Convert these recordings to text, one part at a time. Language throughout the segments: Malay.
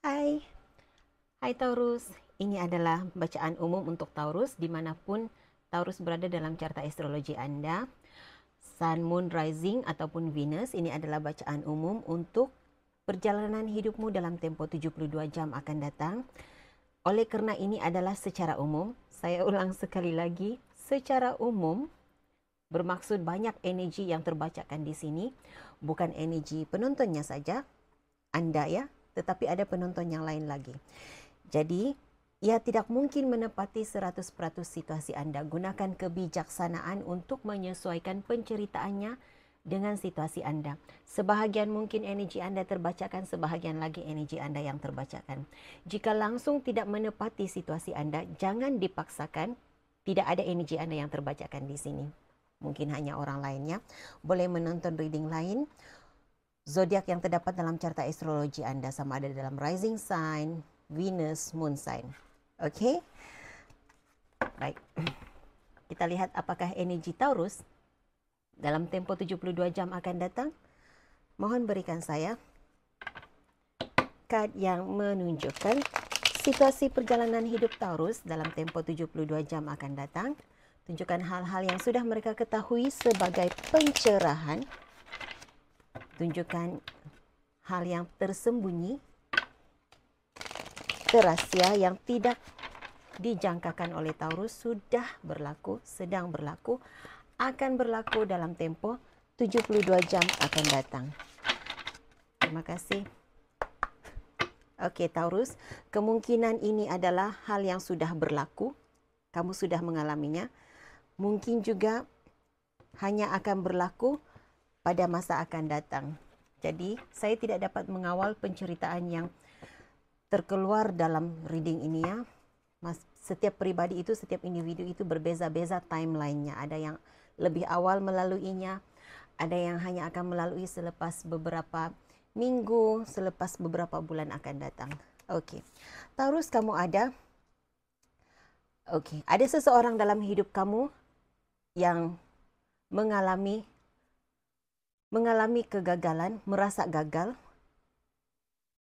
Hai, hai Taurus. Ini adalah bacaan umum untuk Taurus dimanapun Taurus berada dalam carta astrologi Anda. Sun, Moon, Rising ataupun Venus, ini adalah bacaan umum untuk perjalanan hidupmu dalam tempoh 72 jam akan datang. Oleh kerana ini adalah secara umum, saya ulang sekali lagi, secara umum bermaksud banyak energi yang terbacakan di sini, bukan energi penontonnya saja, Anda ya, tetapi ada penonton yang lain lagi. Jadi, ia tidak mungkin menepati 100% situasi Anda. Gunakan kebijaksanaan untuk menyesuaikan penceritaannya dengan situasi Anda. Sebahagian mungkin energi Anda terbacakan, sebahagian lagi energi Anda yang terbacakan. Jika langsung tidak menepati situasi Anda, jangan dipaksakan. Tidak ada energi Anda yang terbacakan di sini. Mungkin hanya orang lainnya. Boleh menonton reading lain. Zodiak yang terdapat dalam carta astrologi Anda sama ada dalam rising sign, Venus, Moon sign. Okey? Baik. Kita lihat apakah energi Taurus dalam tempoh 72 jam akan datang. Mohon berikan saya kad yang menunjukkan situasi perjalanan hidup Taurus dalam tempoh 72 jam akan datang. Tunjukkan hal-hal yang sudah mereka ketahui sebagai pencerahan. Tunjukkan hal yang tersembunyi, rahasia yang tidak dijangkakan oleh Taurus sudah berlaku, sedang berlaku, akan berlaku dalam tempoh 72 jam akan datang. Terima kasih. Okey Taurus, kemungkinan ini adalah hal yang sudah berlaku, kamu sudah mengalaminya. Mungkin juga hanya akan berlaku pada masa akan datang. Jadi, saya tidak dapat mengawal penceritaan yang terkeluar dalam reading ini ya. Setiap pribadi itu, setiap individu itu berbeza-beza timeline-nya. Ada yang lebih awal melaluinya, ada yang hanya akan melalui selepas beberapa minggu, selepas beberapa bulan akan datang. Okey. Taurus, kamu ada seseorang dalam hidup kamu yang mengalami kegagalan, merasa gagal,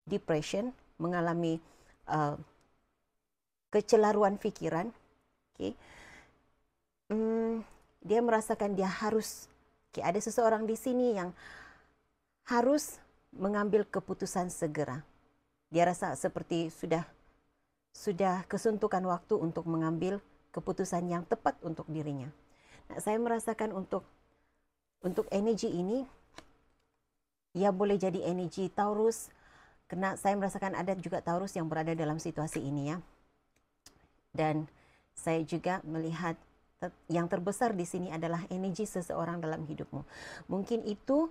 depression, mengalami kecelaruan fikiran. Okay. Dia merasakan dia harus, ada seseorang di sini yang harus mengambil keputusan segera. Dia rasa seperti sudah kesuntukan waktu untuk mengambil keputusan yang tepat untuk dirinya. Nah, saya merasakan untuk energi ini, ia boleh jadi energi Taurus, kerana saya merasakan ada juga Taurus yang berada dalam situasi ini ya. Dan saya juga melihat yang terbesar di sini adalah energi seseorang dalam hidupmu. Mungkin itu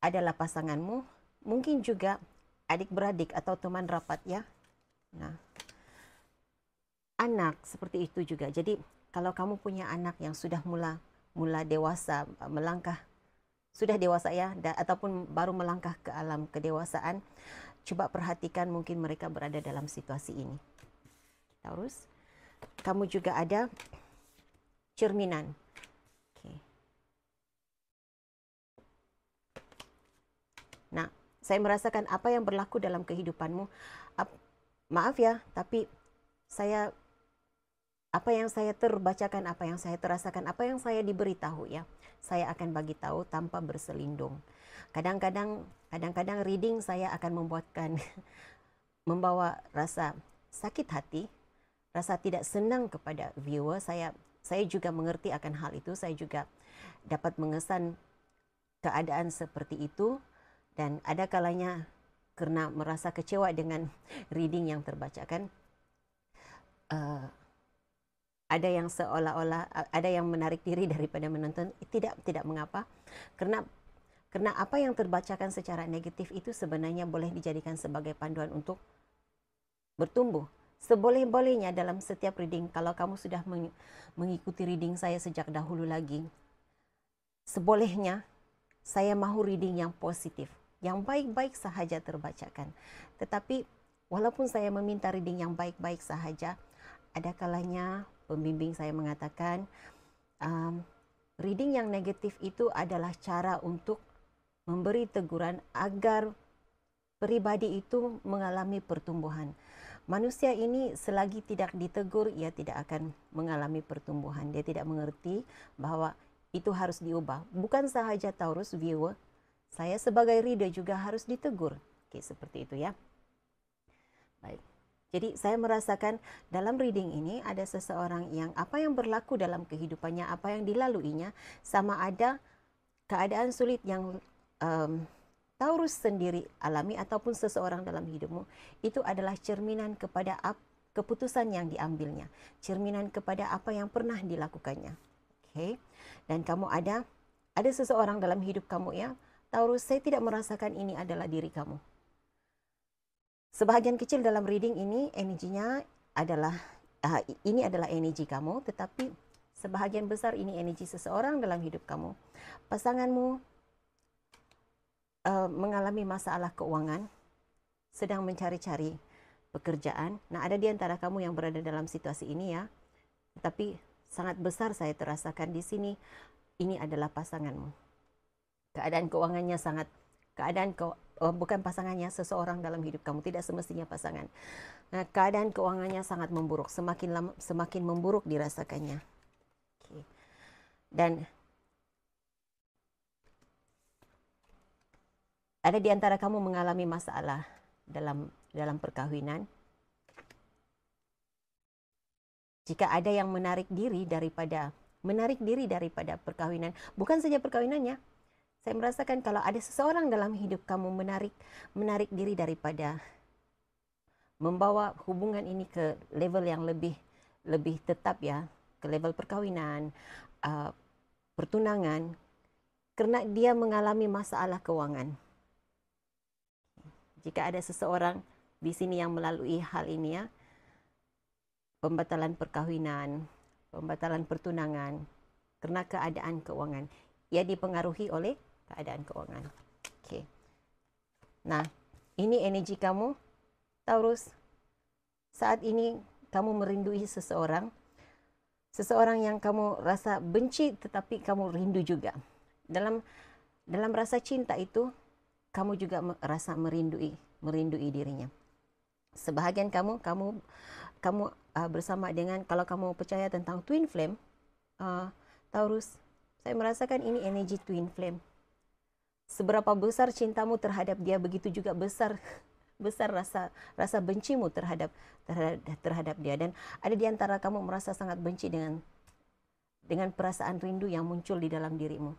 adalah pasanganmu, mungkin juga adik-beradik atau teman rapat ya. Nah, anak seperti itu juga. Jadi kalau kamu punya anak yang sudah mula dewasa, melangkah, sudah dewasa ya, ataupun baru melangkah ke alam kedewasaan, coba perhatikan mungkin mereka berada dalam situasi ini. Taurus, kamu juga ada cerminan. Okay. Nah, saya merasakan apa yang berlaku dalam kehidupanmu. Maaf ya, tapi apa yang saya terbacakan, apa yang saya terasakan, apa yang saya diberitahu ya, saya akan bagi tahu tanpa berselindung. Kadang-kadang reading saya akan membawa rasa sakit hati, rasa tidak senang kepada viewer. Saya juga mengerti akan hal itu, saya juga dapat mengesan keadaan seperti itu, dan ada kalanya kerana merasa kecewa dengan reading yang terbacakan, ada yang seolah-olah ada yang menarik diri daripada menonton. Tidak mengapa, kerana apa yang terbacakan secara negatif itu sebenarnya boleh dijadikan sebagai panduan untuk bertumbuh. Seboleh-bolehnya dalam setiap reading, kalau kamu sudah mengikuti reading saya sejak dahulu lagi, sebolehnya saya mahu reading yang positif, yang baik-baik sahaja terbacakan. Tetapi walaupun saya meminta reading yang baik-baik sahaja, ada kalanya pembimbing saya mengatakan reading yang negatif itu adalah cara untuk memberi teguran agar Peribadi itu mengalami pertumbuhan. Manusia ini selagi tidak ditegur, ia tidak akan mengalami pertumbuhan. Dia tidak mengerti bahwa itu harus diubah. Bukan sahaja Taurus viewer, saya sebagai reader juga harus ditegur. Oke, seperti itu ya. Baik. Jadi saya merasakan dalam reading ini ada seseorang yang apa yang berlaku dalam kehidupannya, apa yang dilaluinya, sama ada keadaan sulit yang Taurus sendiri alami ataupun seseorang dalam hidupmu, itu adalah cerminan kepada keputusan yang diambilnya, cerminan kepada apa yang pernah dilakukannya. Okay? Dan kamu ada seseorang dalam hidup kamu ya, Taurus, saya tidak merasakan ini adalah diri kamu. Sebahagian kecil dalam reading ini energinya adalah ini adalah energi kamu, tetapi sebahagian besar ini energi seseorang dalam hidup kamu. Pasanganmu mengalami masalah keuangan, sedang mencari-cari pekerjaan. Nah, ada di antara kamu yang berada dalam situasi ini ya. Tapi sangat besar saya terasakan di sini, ini adalah pasanganmu. Keadaan keuangannya sangat, bukan pasangannya, seseorang dalam hidup kamu, tidak semestinya pasangan. Nah, keadaan keuangannya sangat memburuk, semakin lama semakin memburuk dirasakannya. Okay. Dan ada di antara kamu mengalami masalah dalam perkahwinan. Jika ada yang menarik diri daripada perkahwinan, bukan saja perkahwinannya. Saya merasakan kalau ada seseorang dalam hidup kamu menarik diri daripada membawa hubungan ini ke level yang lebih tetap ya, ke level perkahwinan, pertunangan, karena dia mengalami masalah keuangan. Jika ada seseorang di sini yang melalui hal ini ya, pembatalan perkahwinan, pembatalan pertunangan, karena keadaan keuangan. Ia dipengaruhi oleh keadaan keuangan. Okey. Nah, ini energi kamu, Taurus. Saat ini kamu merindui seseorang yang kamu rasa benci tetapi kamu rindu juga. Dalam rasa cinta itu, kamu juga rasa merindui dirinya. Sebahagian kamu bersama dengan, kalau kamu percaya tentang twin flame, Taurus, saya merasakan ini energi twin flame. Seberapa besar cintamu terhadap dia, begitu juga besar rasa bencimu terhadap dia. Dan ada di antara kamu merasa sangat benci dengan perasaan rindu yang muncul di dalam dirimu.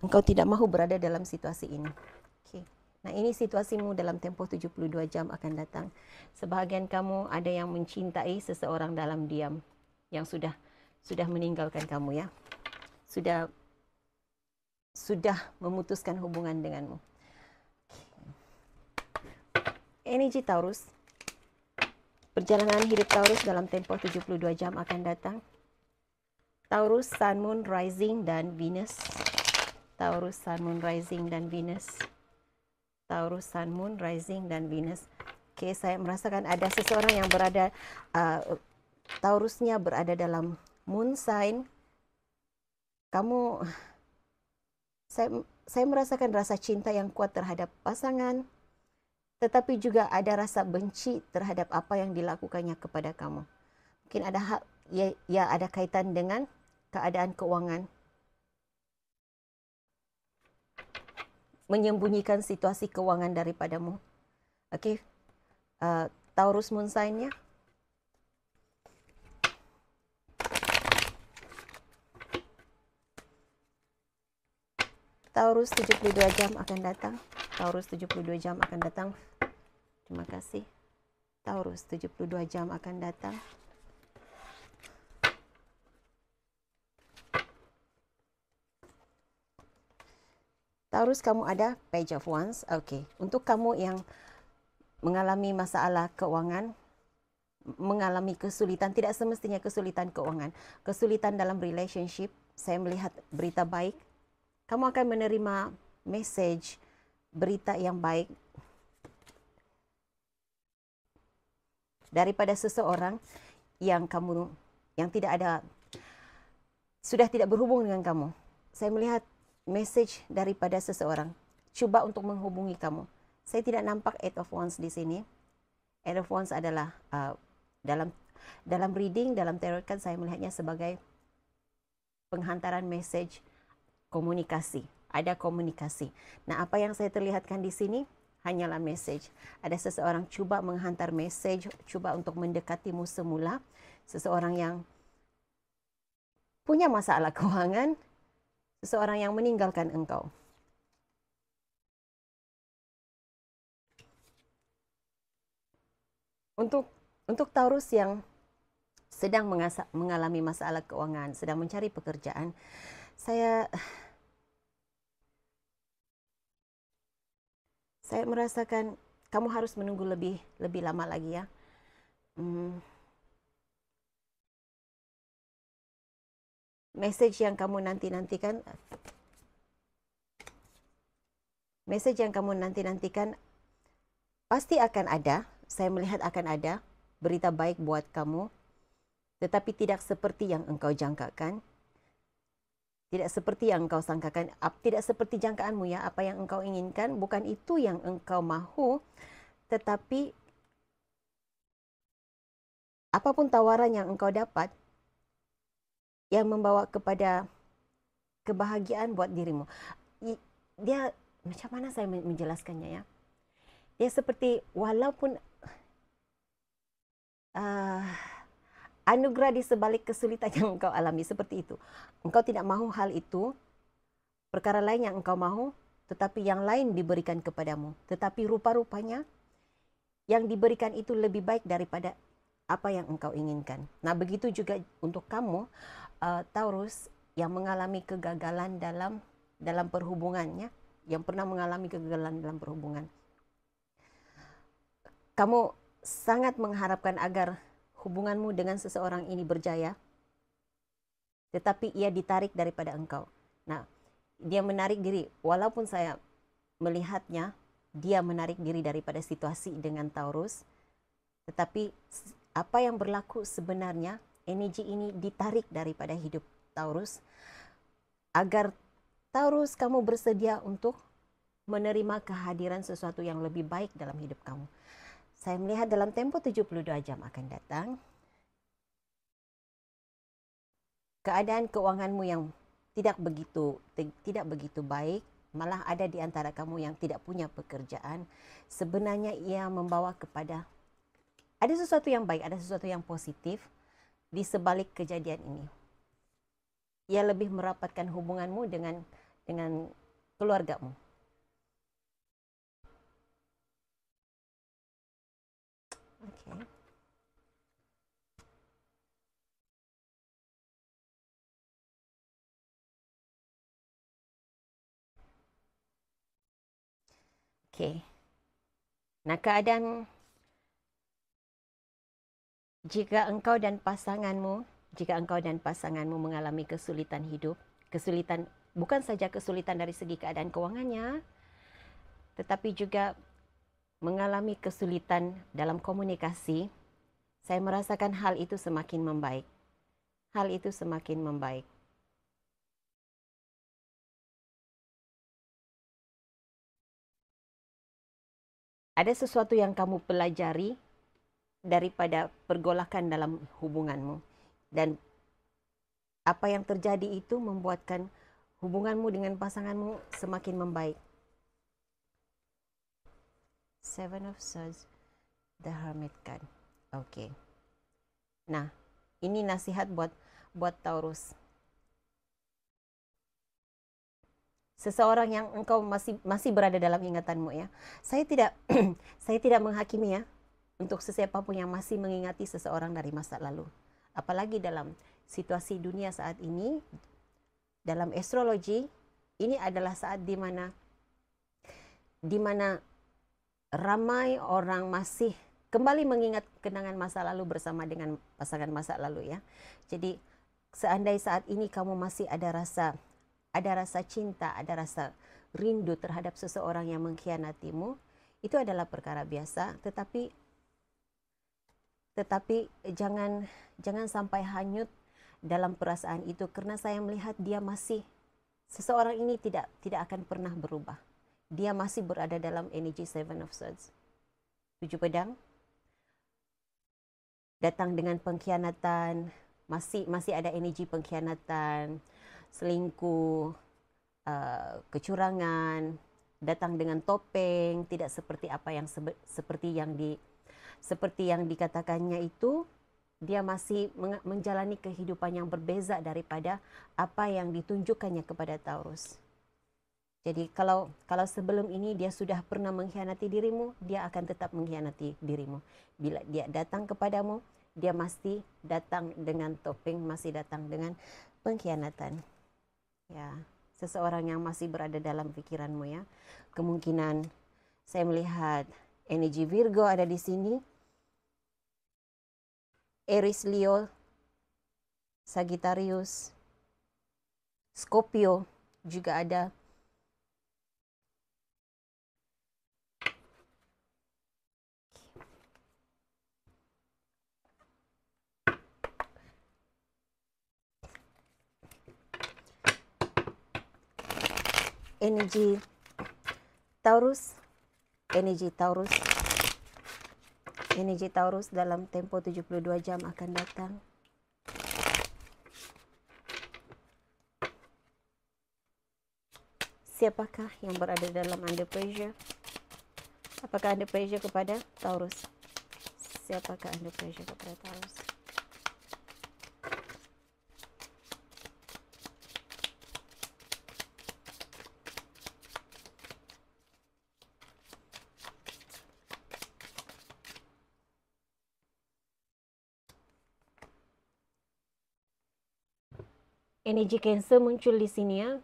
Engkau tidak mahu berada dalam situasi ini. Okay. Nah, ini situasimu dalam tempoh 72 jam akan datang. Sebahagian kamu ada yang mencintai seseorang dalam diam yang sudah meninggalkan kamu ya. Sudah memutuskan hubungan denganmu. Energi Taurus. Perjalanan hidup Taurus dalam tempoh 72 jam akan datang. Taurus, Sun, Moon, Rising dan Venus. Taurus, Sun, Moon, Rising dan Venus. Taurus, Sun, Moon, Rising dan Venus. Oke, saya merasakan ada seseorang yang berada, Taurusnya berada dalam Moon sign. Saya merasakan rasa cinta yang kuat terhadap pasangan, tetapi juga ada rasa benci terhadap apa yang dilakukannya kepada kamu. Mungkin ada hal, ya ada kaitan dengan keadaan keuangan. Menyembunyikan situasi keuangan daripadamu. Okey. Taurus moon sign-nya. Taurus 72 jam akan datang. Taurus 72 jam akan datang. Terima kasih. Taurus 72 jam akan datang. Taurus, kamu ada Page of Wands. Okey. Untuk kamu yang mengalami masalah keuangan, mengalami kesulitan, tidak semestinya kesulitan keuangan, kesulitan dalam relationship, saya melihat berita baik. Kamu akan menerima message, berita yang baik daripada seseorang yang sudah tidak berhubung dengan kamu. Saya melihat message daripada seseorang, cuba untuk menghubungi kamu. Saya tidak nampak Eight of Wands di sini. Eight of Wands adalah dalam reading, dalam tarot card saya melihatnya sebagai penghantaran message, komunikasi. Ada komunikasi. Nah, apa yang saya terlihatkan di sini hanyalah message. Ada seseorang cuba menghantar message, cuba untuk mendekatimu semula. Seseorang yang punya masalah keuangan, seseorang yang meninggalkan engkau. Untuk Taurus yang sedang mengalami masalah keuangan, sedang mencari pekerjaan, saya merasakan kamu harus menunggu lebih lama lagi ya. Message yang kamu nanti-nantikan pasti akan ada. Saya melihat akan ada berita baik buat kamu, tetapi tidak seperti yang engkau jangkakan, tidak seperti yang engkau sangkakan, tidak seperti jangkaanmu ya. Apa yang engkau inginkan bukan itu yang engkau mahu, tetapi apapun tawaran yang engkau dapat yang membawa kepada kebahagiaan buat dirimu. Dia, macam mana saya menjelaskannya ya? Dia seperti walaupun anugerah di sebalik kesulitan yang engkau alami, seperti itu. Engkau tidak mahu hal itu, perkara lain yang engkau mahu, tetapi yang lain diberikan kepadamu. Tetapi rupa-rupanya yang diberikan itu lebih baik daripada apa yang engkau inginkan. Nah, begitu juga untuk kamu, Taurus, yang mengalami kegagalan dalam perhubungannya, yang pernah mengalami kegagalan dalam perhubungan. Kamu sangat mengharapkan agar hubunganmu dengan seseorang ini berjaya, tetapi ia ditarik daripada engkau. Nah, dia menarik diri, walaupun saya melihatnya, dia menarik diri daripada situasi dengan Taurus, tetapi apa yang berlaku sebenarnya, energi ini ditarik daripada hidup Taurus, agar Taurus kamu bersedia untuk menerima kehadiran sesuatu yang lebih baik dalam hidup kamu. Saya melihat dalam tempo 72 jam akan datang, keadaan keuanganmu yang tidak begitu baik, malah ada di antara kamu yang tidak punya pekerjaan, sebenarnya ia membawa kepada ada sesuatu yang baik, ada sesuatu yang positif di sebalik kejadian ini. Ia lebih merapatkan hubunganmu dengan keluargamu. Okay. Okay. Nah, keadaan jika engkau dan pasanganmu mengalami kesulitan hidup, kesulitan bukan saja kesulitan dari segi keadaan keuangannya, tetapi juga mengalami kesulitan dalam komunikasi, saya merasakan hal itu semakin membaik. Hal itu semakin membaik. Ada sesuatu yang kamu pelajari daripada pergolakan dalam hubunganmu. Dan apa yang terjadi itu membuatkan hubunganmu dengan pasanganmu semakin membaik. Seven of Swords, the Hermit card. Oke. Nah, ini nasihat buat Taurus. Seseorang yang engkau masih berada dalam ingatanmu ya. Saya tidak menghakimi ya untuk sesiapa pun yang masih mengingati seseorang dari masa lalu. Apalagi dalam situasi dunia saat ini, dalam astrologi, ini adalah saat di mana ramai orang masih kembali mengingat kenangan masa lalu bersama dengan pasangan masa lalu ya. Jadi seandainya saat ini kamu masih ada rasa cinta, ada rasa rindu terhadap seseorang yang mengkhianatimu, itu adalah perkara biasa, tetapi jangan sampai hanyut dalam perasaan itu, karena saya melihat seseorang ini tidak akan pernah berubah. dia masih berada dalam energi Seven of Swords. 7 pedang datang dengan pengkhianatan, masih ada energi pengkhianatan, selingkuh, kecurangan, datang dengan topeng, tidak seperti apa yang seperti yang dikatakannya itu. Dia masih menjalani kehidupan yang berbeza daripada apa yang ditunjukkannya kepada Taurus. Jadi kalau sebelum ini dia sudah pernah mengkhianati dirimu, dia akan tetap mengkhianati dirimu. Bila dia datang kepadamu, dia masih datang dengan topeng, masih datang dengan pengkhianatan. Ya, seseorang yang masih berada dalam pikiranmu ya. Kemungkinan saya melihat energi Virgo ada di sini. Aries, Leo, Sagittarius, Scorpio juga ada. Energi Taurus, energi Taurus dalam tempo 72 jam akan datang. Siapakah yang berada dalam under pressure? Apakah under pressure kepada Taurus? Siapakah under pressure kepada Taurus? Energi Cancer muncul di sini ya.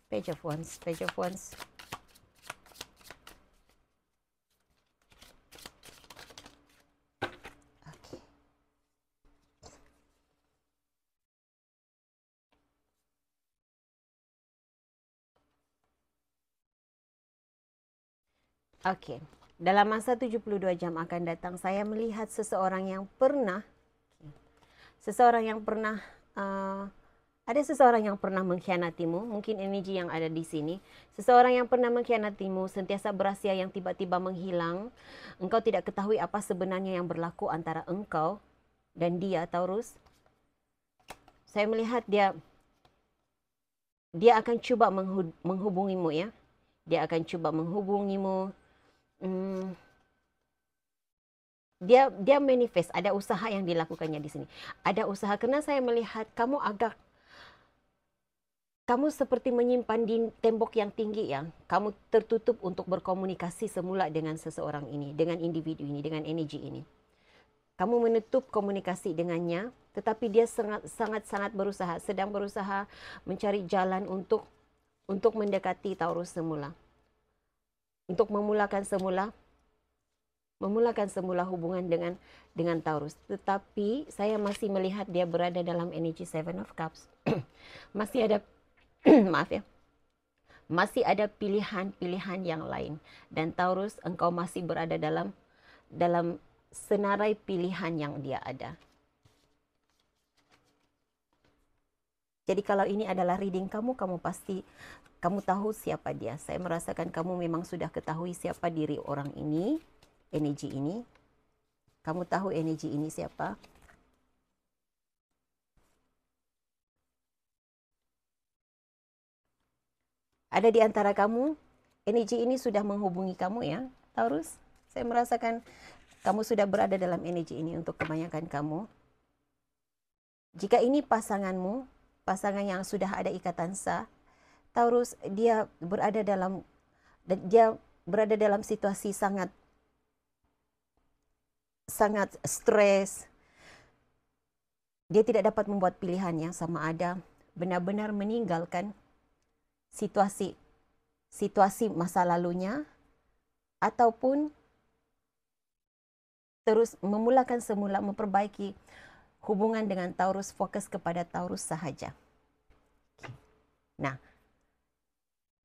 Page of Wands, Page of Wands. Oke, dalam masa 72 jam akan datang, saya melihat seseorang yang pernah ada seseorang yang pernah mengkhianatimu, mungkin energi yang ada di sini. Seseorang yang pernah mengkhianatimu, sentiasa berahsia yang tiba-tiba menghilang. Engkau tidak ketahui apa sebenarnya yang berlaku antara engkau dan dia, Taurus. Saya melihat dia akan coba menghubungimu ya. Dia akan coba menghubungimu. Dia manifest, ada usaha yang dilakukannya di sini. Ada usaha karena saya melihat kamu seperti menyimpan di tembok yang tinggi ya. Kamu tertutup untuk berkomunikasi semula dengan seseorang ini, dengan individu ini, dengan energi ini. Kamu menutup komunikasi dengannya, tetapi dia sangat berusaha, sedang berusaha mencari jalan untuk mendekati Taurus semula. Untuk memulakan semula hubungan dengan Taurus. Tetapi saya masih melihat dia berada dalam energi Seven of Cups. Masih ada maaf ya. Masih ada pilihan-pilihan yang lain, dan Taurus, engkau masih berada dalam senarai pilihan yang dia ada. Jadi kalau ini adalah reading kamu pasti kamu tahu siapa dia. Saya merasakan kamu memang sudah ketahui siapa diri orang ini, energi ini. Kamu tahu energi ini siapa? Ada di antara kamu, energi ini sudah menghubungi kamu ya, Taurus. Saya merasakan kamu sudah berada dalam energi ini untuk kebanyakan kamu. Jika ini pasanganmu, pasangan yang sudah ada ikatan sah, Taurus, dia berada dalam situasi sangat stres. Dia tidak dapat membuat pilihan yang sama ada benar-benar meninggalkan situasi masa lalunya ataupun terus memulakan semula, memperbaiki hubungan dengan Taurus, fokus kepada Taurus sahaja. Nah,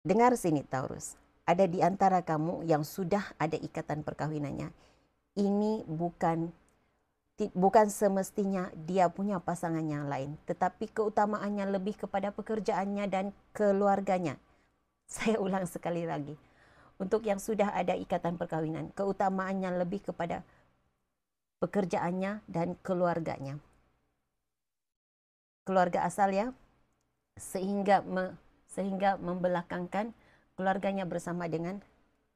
dengar sini Taurus. ada di antara kamu yang sudah ada ikatan perkahwinannya, ini bukan semestinya dia punya pasangan yang lain, tetapi keutamaannya lebih kepada pekerjaannya dan keluarganya. Saya ulang sekali lagi. Untuk yang sudah ada ikatan perkawinan, keutamaannya lebih kepada pekerjaannya dan keluarganya. Keluarga asal ya, sehingga membelakangkan keluarganya bersama dengan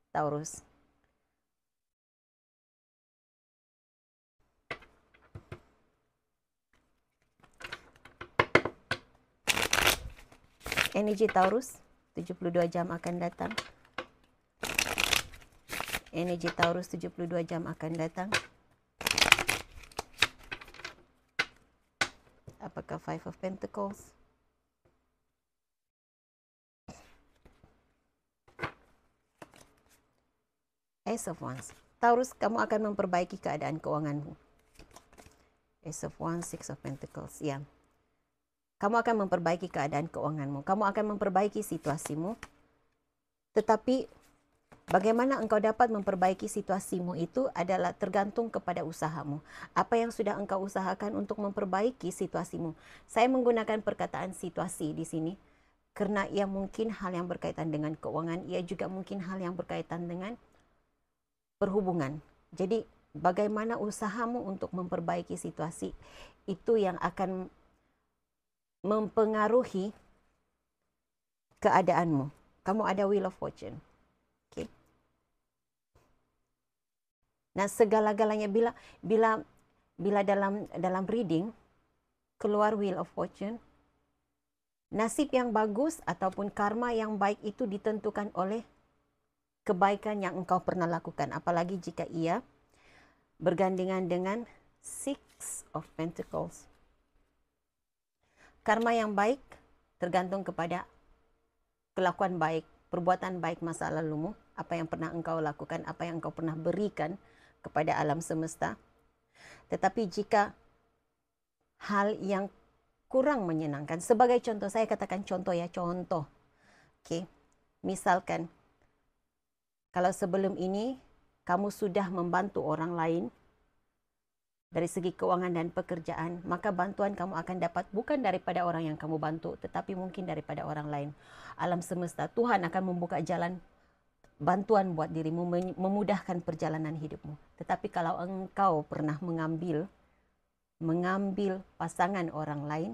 Taurus. Energi Taurus 72 jam akan datang. Energi Taurus 72 jam akan datang. Apakah Five of Pentacles? Ace of Wands. Taurus, kamu akan memperbaiki keadaan keuanganmu. Ace of Wands, Six of Pentacles. Ya. Kamu akan memperbaiki keadaan keuanganmu. Kamu akan memperbaiki situasimu. Tetapi bagaimana engkau dapat memperbaiki situasimu itu adalah tergantung kepada usahamu. Apa yang sudah engkau usahakan untuk memperbaiki situasimu. Saya menggunakan perkataan situasi di sini karena ia mungkin hal yang berkaitan dengan keuangan, ia juga mungkin hal yang berkaitan dengan perhubungan. Jadi bagaimana usahamu untuk memperbaiki situasi itu yang akan mempengaruhi keadaanmu. Kamu ada Wheel of Fortune. Okay. Nah, segala-galanya bila dalam reading keluar Wheel of Fortune, nasib yang bagus ataupun karma yang baik itu ditentukan oleh kebaikan yang engkau pernah lakukan, apalagi jika ia bergandengan dengan Six of Pentacles. Karma yang baik tergantung kepada kelakuan baik, perbuatan baik masa lalumu, apa yang pernah engkau lakukan, apa yang engkau pernah berikan kepada alam semesta. Tetapi jika hal yang kurang menyenangkan, sebagai contoh, saya katakan contoh ya, contoh. Oke. Misalkan kalau sebelum ini kamu sudah membantu orang lain dari segi keuangan dan pekerjaan, maka bantuan kamu akan dapat bukan daripada orang yang kamu bantu, tetapi mungkin daripada orang lain. Alam semesta, Tuhan akan membuka jalan bantuan buat dirimu, memudahkan perjalanan hidupmu. Tetapi kalau engkau pernah mengambil pasangan orang lain,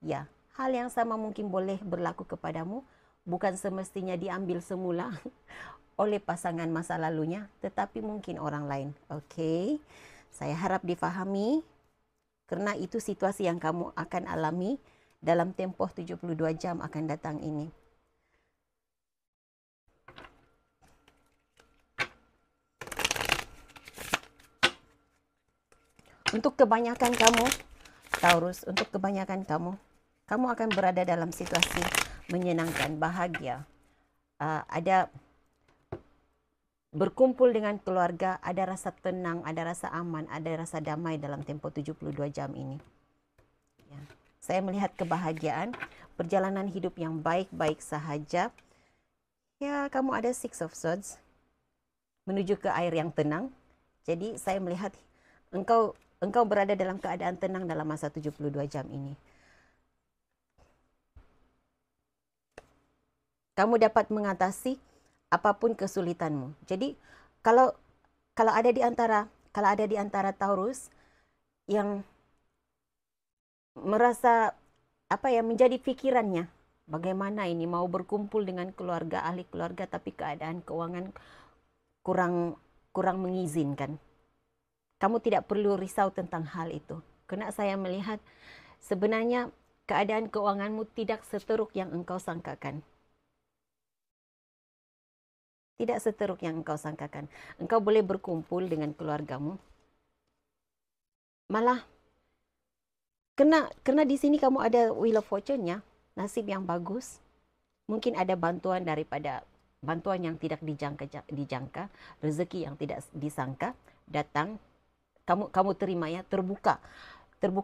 ya, hal yang sama mungkin boleh berlaku kepadamu, bukan semestinya diambil semula oleh pasangan masa lalunya, tetapi mungkin orang lain. Oke. Saya harap difahami, karena itu situasi yang kamu akan alami dalam tempoh 72 jam akan datang ini. Untuk kebanyakan kamu, Taurus, untuk kebanyakan kamu akan berada dalam situasi menyenangkan, bahagia. Ada berkumpul dengan keluarga, ada rasa tenang, ada rasa aman, ada rasa damai dalam tempo 72 jam ini. Ya. Saya melihat kebahagiaan, perjalanan hidup yang baik-baik sahaja. Ya, kamu ada Six of Swords menuju ke air yang tenang. Jadi saya melihat engkau berada dalam keadaan tenang dalam masa 72 jam ini. Kamu dapat mengatasi apapun kesulitanmu. Jadi kalau ada di antara Taurus yang merasa menjadi pikirannya, bagaimana ini mau berkumpul dengan keluarga, ahli keluarga, tapi keadaan keuangan kurang mengizinkan. Kamu tidak perlu risau tentang hal itu. Karena saya melihat sebenarnya keadaan keuanganmu tidak seteruk yang engkau sangkakan. Tidak seteruk yang engkau sangkakan. Engkau boleh berkumpul dengan keluargamu. Malah, karena di sini kamu ada Wheel of Fortune-nya, nasib yang bagus. Mungkin ada bantuan yang tidak dijangka, rezeki yang tidak disangka, datang, kamu terima ya, terbuka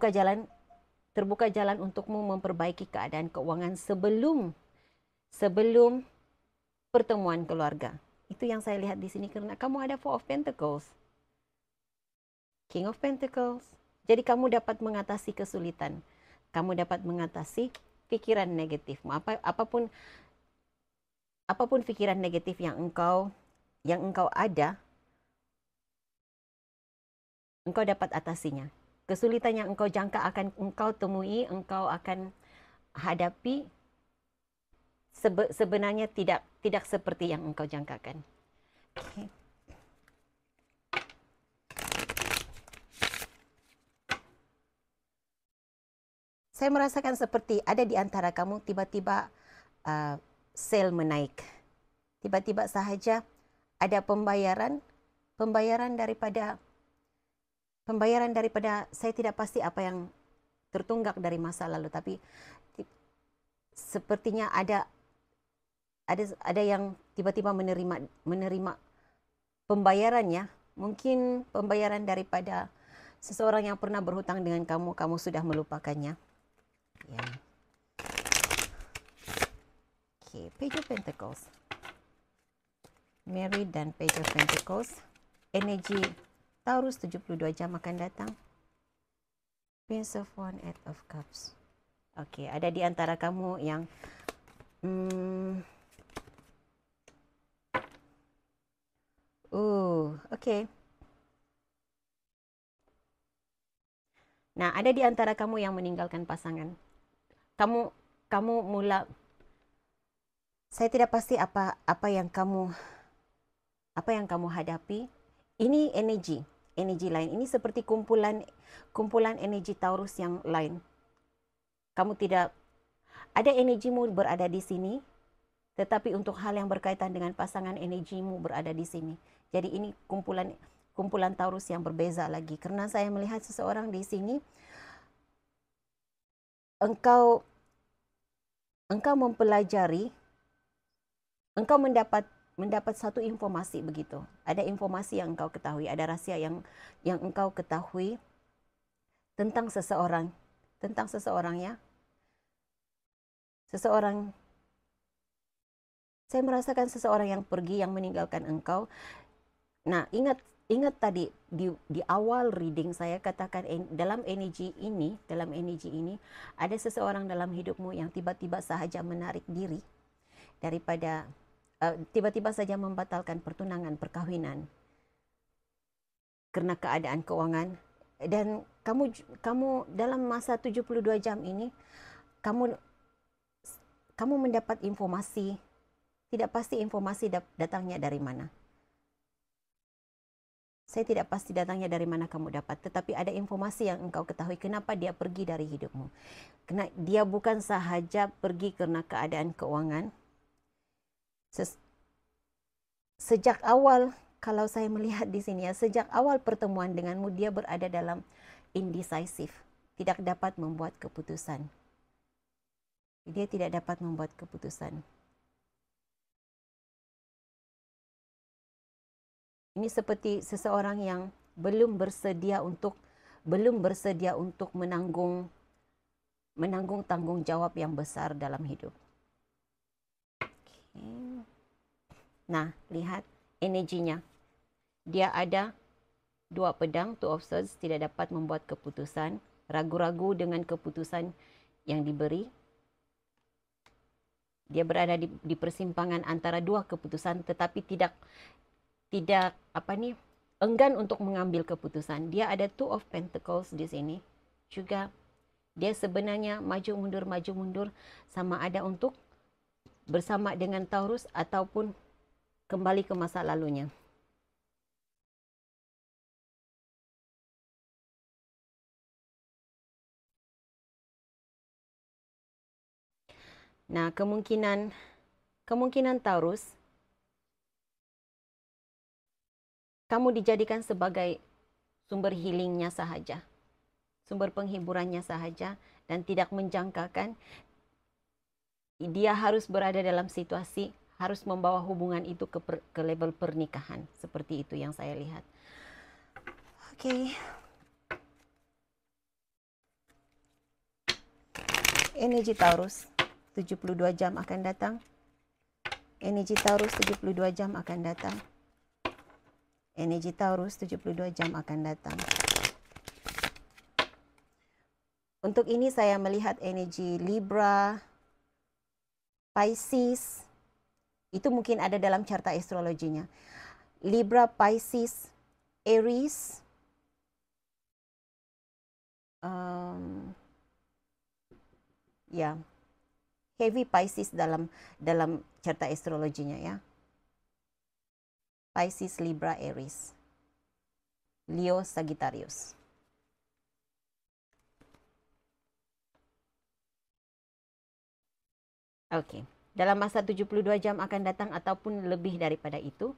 jalan untukmu memperbaiki keadaan keuangan sebelum pertemuan keluarga. Itu yang saya lihat di sini karena kamu ada Four of Pentacles. King of Pentacles. Jadi kamu dapat mengatasi kesulitan. Kamu dapat mengatasi pikiran negatifmu. Apapun pikiran negatif yang engkau ada, engkau dapat atasinya. Kesulitan yang engkau jangka akan engkau temui, engkau akan hadapi, sebenarnya tidak seperti yang engkau jangkakan. Okay. Saya merasakan seperti ada di antara kamu tiba-tiba sale menaik. Tiba-tiba sahaja ada pembayaran daripada saya tidak pasti apa yang tertunggak dari masa lalu, tapi sepertinya ada yang tiba-tiba menerima pembayarannya. Mungkin pembayaran daripada seseorang yang pernah berhutang dengan kamu sudah melupakannya. Ya. Okay, Page of Pentacles. Married dan Page of Pentacles. Energi Taurus 72 jam akan datang. Prince of Wands, Eight of Cups. Okay, ada di antara kamu yang okay. Nah, ada di antara kamu yang meninggalkan pasangan. Kamu mula, saya tidak pasti apa yang kamu hadapi. Ini energi lain. Ini seperti kumpulan energi Taurus yang lain. Kamu tidak ada, energimu berada di sini, tetapi untuk hal yang berkaitan dengan pasangan, energimu berada di sini. Jadi ini kumpulan Taurus yang berbeza lagi. Karena saya melihat seseorang di sini, engkau mempelajari, engkau mendapat satu informasi begitu. Ada informasi yang engkau ketahui, ada rahasia yang engkau ketahui tentang seseorang ya. Saya merasakan seseorang yang pergi, yang meninggalkan engkau. Nah, ingat tadi di awal reading saya katakan dalam energi ini ada seseorang dalam hidupmu yang tiba-tiba sahaja menarik diri daripada tiba-tiba saja membatalkan pertunangan, perkawinan karena keadaan keuangan. Dan kamu dalam masa 72 jam ini kamu mendapat informasi, tidak pasti informasi datangnya dari mana. Saya tidak pasti datangnya dari mana kamu dapat, tetapi ada informasi yang engkau ketahui kenapa dia pergi dari hidupmu. Karena dia bukan sahaja pergi karena keadaan keuangan. Sejak awal, kalau saya melihat di sini ya, sejak awal pertemuan denganmu dia berada dalam indecisive, tidak dapat membuat keputusan. Dia tidak dapat membuat keputusan. Ini seperti seseorang yang belum bersedia untuk menanggung tanggung jawab yang besar dalam hidup. Okay. Nah, lihat energinya. Dia ada 2 pedang, Two of Swords, tidak dapat membuat keputusan, ragu-ragu dengan keputusan yang diberi. Dia berada di persimpangan antara 2 keputusan, tetapi tidak enggan untuk mengambil keputusan. Dia ada Two of Pentacles di sini. Juga dia sebenarnya maju mundur sama ada untuk bersama dengan Taurus ataupun kembali ke masa lalunya. Nah, kemungkinan Taurus, kamu dijadikan sebagai sumber healingnya sahaja, sumber penghiburannya sahaja, dan tidak menjangkakan dia harus berada dalam situasi, harus membawa hubungan itu ke level pernikahan. Seperti itu yang saya lihat. Oke. Energi Taurus, 72 jam akan datang. Energi Taurus 72 jam akan datang. Energi Taurus 72 jam akan datang. Untuk ini saya melihat energi Libra, Pisces. Itu mungkin ada dalam carta astrologinya. Libra, Pisces, Aries, heavy Pisces dalam carta astrologinya ya. Pisces, Libra, Aries, Leo, Sagittarius. Oke, dalam masa 72 jam akan datang ataupun lebih daripada itu,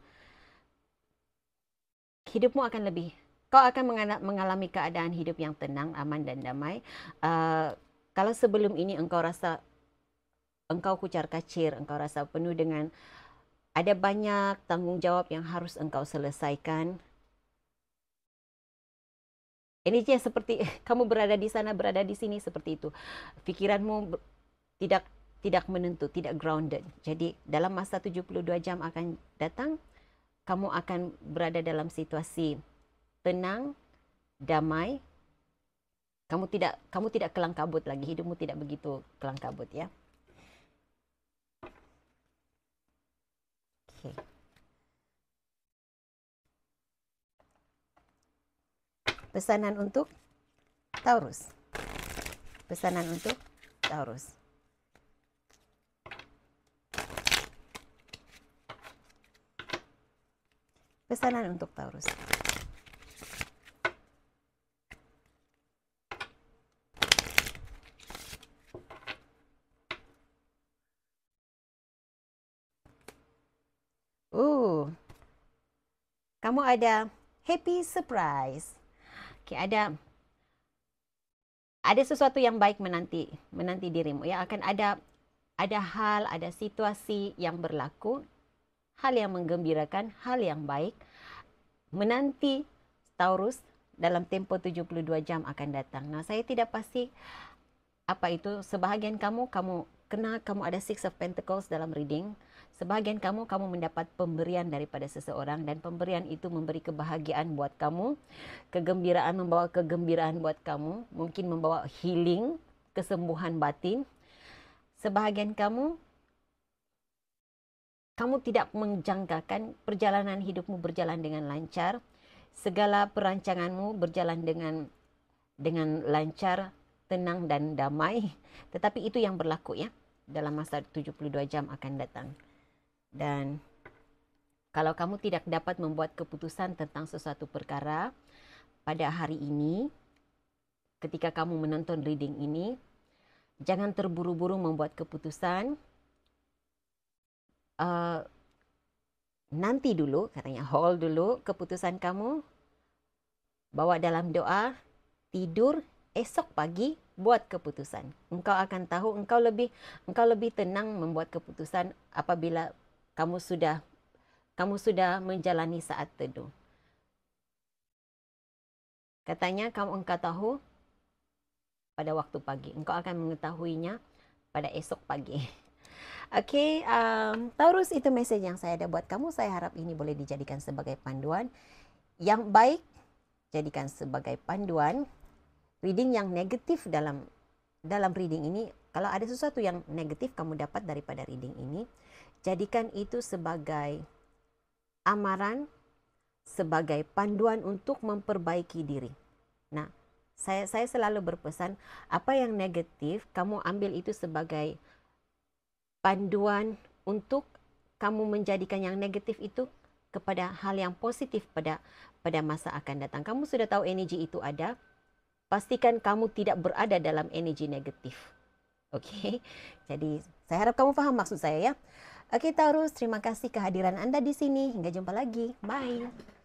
hidupmu akan kau akan mengalami keadaan hidup yang tenang, aman dan damai. Kalau sebelum ini engkau rasa engkau kucar-kacir, engkau rasa penuh dengan ada banyak tanggung jawab yang harus engkau selesaikan. Energinya seperti kamu berada di sana, berada di sini seperti itu. Pikiranmu tidak menentu, tidak grounded. Jadi dalam masa 72 jam akan datang, kamu akan berada dalam situasi tenang, damai. Kamu tidak kelang kabut lagi, hidupmu tidak begitu kelang kabut ya. Okay. Pesanan untuk Taurus. Pesanan untuk Taurus. Pesanan untuk Taurus. Kamu ada happy surprise. Okay, ada sesuatu yang baik menanti dirimu ya. Akan ada hal, ada situasi yang berlaku, hal yang menggembirakan, hal yang baik menanti Taurus dalam tempo 72 jam akan datang. Nah, saya tidak pasti apa itu. Sebahagian kamu ada Six of Pentacles dalam reading. Sebahagian kamu mendapat pemberian daripada seseorang dan pemberian itu memberi kebahagiaan buat kamu. Kegembiraan membawa kegembiraan buat kamu, mungkin membawa healing, kesembuhan batin. Sebahagian kamu tidak menjangkakan perjalanan hidupmu berjalan dengan lancar. Segala perancanganmu berjalan dengan lancar, tenang dan damai. Tetapi itu yang berlaku ya dalam masa 72 jam akan datang. Dan kalau kamu tidak dapat membuat keputusan tentang sesuatu perkara pada hari ini, ketika kamu menonton reading ini, jangan terburu-buru membuat keputusan. Nanti dulu, katanya hold dulu keputusan kamu, bawa dalam doa, tidur, esok pagi buat keputusan. Engkau akan tahu, engkau lebih tenang membuat keputusan apabila kamu sudah menjalani saat teduh. Katanya engkau tahu pada waktu pagi. Engkau akan mengetahuinya pada esok pagi. Oke, Taurus, itu message yang saya ada buat kamu. Saya harap ini boleh dijadikan sebagai panduan. Yang baik, jadikan sebagai panduan. Reading yang negatif dalam reading ini, kalau ada sesuatu yang negatif kamu dapat daripada reading ini, jadikan itu sebagai amaran, sebagai panduan untuk memperbaiki diri. Nah, saya selalu berpesan, apa yang negatif, kamu ambil itu sebagai panduan untuk kamu menjadikan yang negatif itu kepada hal yang positif pada masa akan datang. Kamu sudah tahu energi itu ada, pastikan kamu tidak berada dalam energi negatif. Oke, jadi saya harap kamu paham maksud saya ya. Oke Taurus, terima kasih kehadiran Anda di sini. Hingga jumpa lagi. Bye.